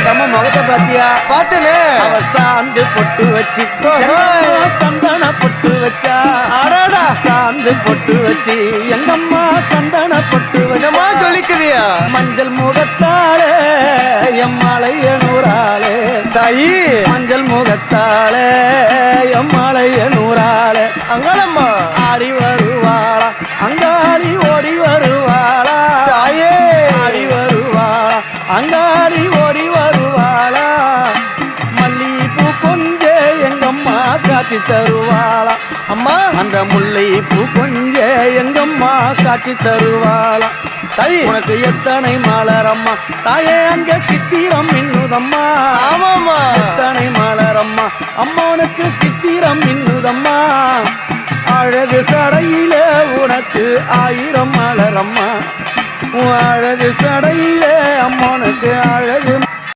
நம்ம முகத்தை பாத்தியா? பாத்துனே அவ சாந்து பொட்டு வச்சு சந்தன பொட்டு வச்சா. அடடா சாந்து பொட்டு வச்சு எங்கம்மா சந்தன பொட்டு என்னமா வச்சா. சொல்லிக்குதியா மஞ்சள் முகத்தாலே எம்மாளைய நூறாளே தாயி மஞ்சள் முகத்தாலே எம்மாளைய நூறாளே அங்காளம்மா ஆடி வருவாளா அங்காளி ஓடி வருவாளா தாயே ஆடி வருவாளா அங்காளி ஓடி வருவாளா மல்லிகைப்பூ கொஞ்சே எங்கம்மா காட்சி தருவாளா அம்மா அந்த முல்லைப்பூ கொஞ்சே எங்கம்மா காட்சி தருவாளா தாயி உனக்கு எத்தனை மலரம்மா தாயே அங்க சித்திரம் மின்னுதம்மா ஆமாம்மா எத்தனை மலரம்மா அம்மானுக்கு சித்திரம் மின்னுதம்மா அழகு சடையிலே உனக்கு 1000 மலரம்மா உன் அழகு சடையிலே